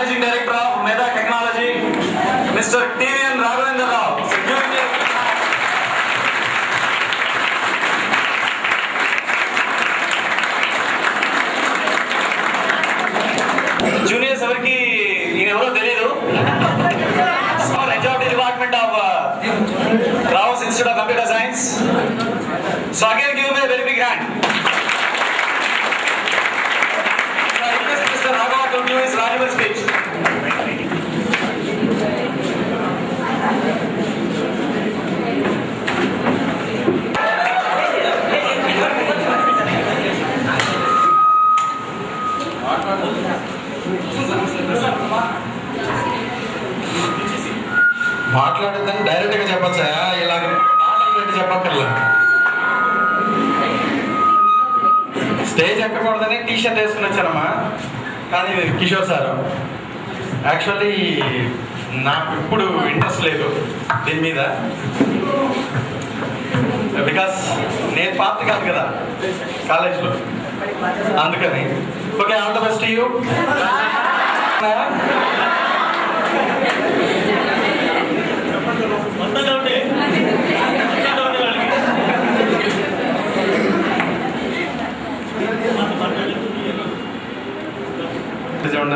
Managing Director of Meta Technology, Mr. TVN Raghavendra Rao. Juniors ఎవరికి ఈయనెవరో తెలియదు. HOD Department of Rao's Institute of Computer Science. So again give me a very big hand. So I request Mr. Raghav to give his valuable speech. మాట్లాడద్దని direct గా చెప్పచ్చా, ఇలాగ మాటలు పెట్టి చెప్పక్కర్లా. Stage ఎక్కకూడదని టీ షర్ట్ వేసుకుని వచ్చానమ్మా. కానీ కిషోర్ సార్ యాక్చువల్లీ నాకు ఇప్పుడు ఇంట్రెస్ట్ లేదు దీని మీద, బికాస్ నేను పాత కాదు కదా కాలేజ్లో, అందుకని. Okay, all the best you.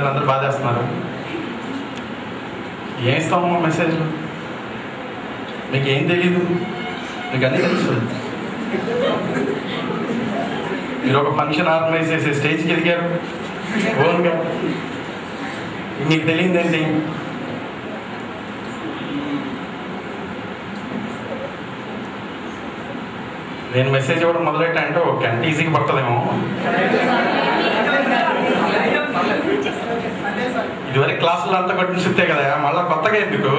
అందరూ బాగా చేస్తున్నారు. ఏం ఇస్తాము మెసేజ్లు? మీకు ఏం తెలీదు, మీకు అన్నీ తెలుసు. మీరు ఒక ఫంక్షన్ ఆర్గనైజ్ చేసే స్టేజ్కి ఎదిగారు ఓన్గా, మీకు తెలియదు ఏంటి? నేను మెసేజ్ ఇవ్వడం మొదలెట్టా అంటే ఓకే అంటే ఈజీగా పడుతుందేమో. ఇదివరకు క్లాసులు అంతా కొట్టిన చెప్తే కదా, మళ్ళీ కొత్తగా ఎందుకు?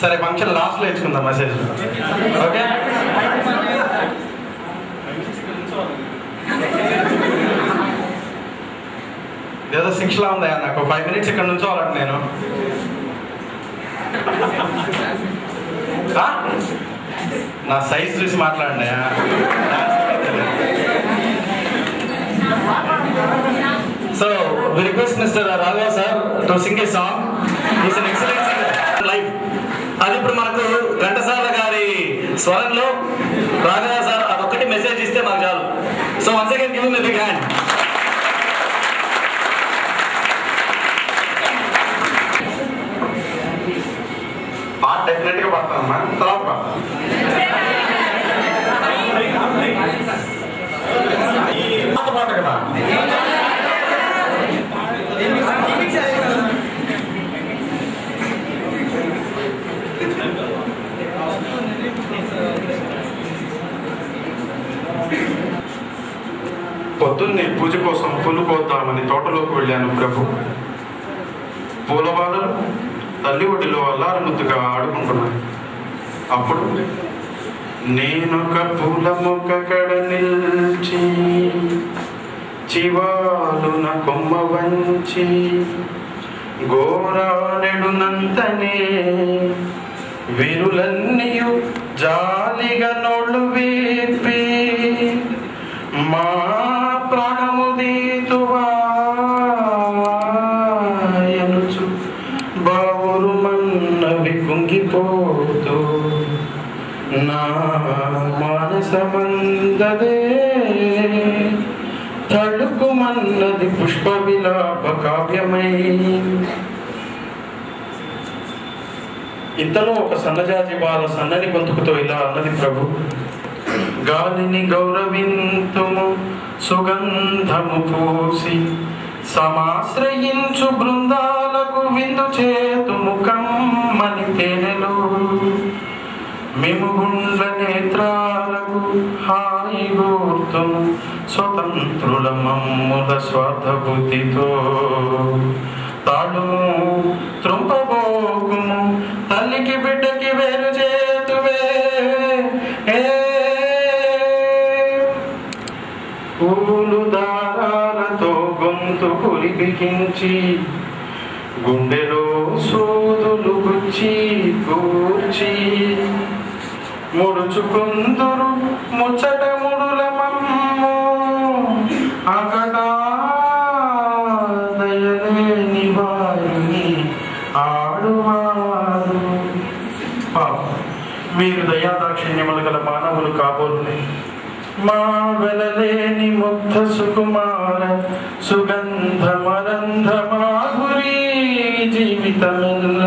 సరే, ఫంక్షన్ లాస్ట్లో ఇచ్చుకుందాం మెసేజ్. ఓకే, ఏదో శిక్షలా ఉందా నాకు? 5 minutes ఇక్కడ నుంచోవాలంటే నేను నా సైజ్ చూసి మాట్లాడండి. So we request Mr. Raghav sir to sing a song. He is an excellent singer live. అది ఇప్పుడు మనకు ఘంటసాల గారి స్వరంలో రాఘవ సార్ అదొక్కటి మెసేజ్ ఇస్తే మాకు చాలు. So once again give him a big hand. పాట డెఫినెట్ గా పడతానమ్మా, తర్వాత పడతాను. పాట కదా పొద్దున్నే పూజ కోసం పూలు కోద్దామని తోటలోకి వెళ్ళాను ప్రభు. పూలబాలలు తల్లి ఒడిలో అల్లారు ముద్దుగా ఆడుకుంటున్నాను. అప్పుడు నేనొక పూల మొక్క కడ నిల్చి చివాలున కొమ్మ వంచి గోరానెడునంతనే వీరులన్నీయు జాలిగా నోళ్ళు వీపి మా ప్రాణము దీతువాయనుచు బావురు మన్నవి కుంగిపోతూ నా మానసమందదే తడుకుమన్నది పుష్ప విలాప కావ్యమై. ఇంతలో ఒక సన్నజాజి బాల సన్నని గొంతుకుతో ఇలా అన్నది ప్రభు. గాలిని గౌరవింతుము సుగంధము పూసి సమాశ్రయించు బృందాలకు విందు చేతుము కమ్మని తేనెలు. మేము గుండ్ల నేత్రాలకు హాయి గూర్తుము స్వతంత్రుల మమ్ముల స్వార్థ బుద్ధితో. తాళుము త్రుంపబోకుము తల్లికి బిడ్డకి వేరు చేతువే. పూలు దారాలతో గొంతు కురిపికించి గుండెలో సూదులు గుచ్చి కూర్చి ముడుచుకుందురు ముచ్చట ముడుల మమ్ము అకటా దయలేని వారిని ఆడువారు. వీరు దయాదాక్షిణ్యములు గల మానవులు కాబోలు. మా వెలలేని ముగ్ధ సుకుమార సుగంధ మరంధ మాధురీ జీవితమిల్ల.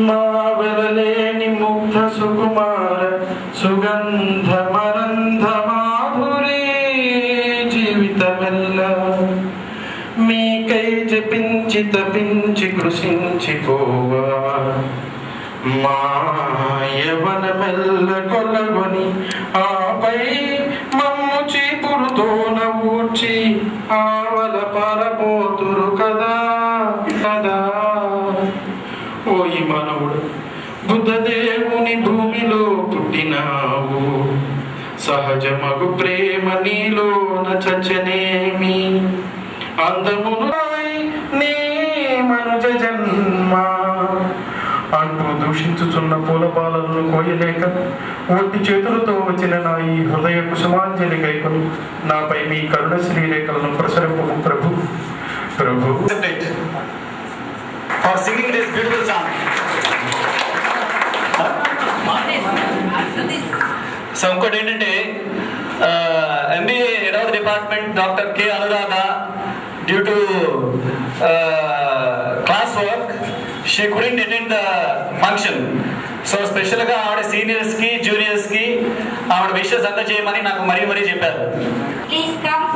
మా వెలలేని ముగ్ధ సుకుమార సుగంధ మరంధ మాధురీ జీవితమిల్ల. మీకై జపించి తపించి కృషించిపోవా మా యవన మెల్ల కొలగొని ఆపై మమ్ము చీపురుతో నవ్వుచి ఆవల పారపోతురు కదా కదా. ఓయి మానవుడు, బుద్ధదేవుని భూమిలో పుట్టినావు. సహజమగు ప్రేమ నీలోన చచ్చనేమి. అందమును నీ మనుజ జన్మ అంటూ దూషించుచున్న పూలపాలను కోయలేక ఒట్టి చేతులతో వచ్చిన నా ఈ హృదయ కుసుమాంజలి గైకొని నాపై మీ కరుణ శ్రీరేఖలను ప్రసరింపు ప్రభు. Prabhu for singing this beautiful song. So ఇంకోటి ఏంటంటే MBA head of department doctor K Anuradha due to class work she couldn't attend the function. So స్పెషల్గా ఆవిడ సీనియర్స్కి జూనియర్స్కి ఆవిడ విషెస్ అందజేయమని నాకు మరీ చెప్పారు. Please come.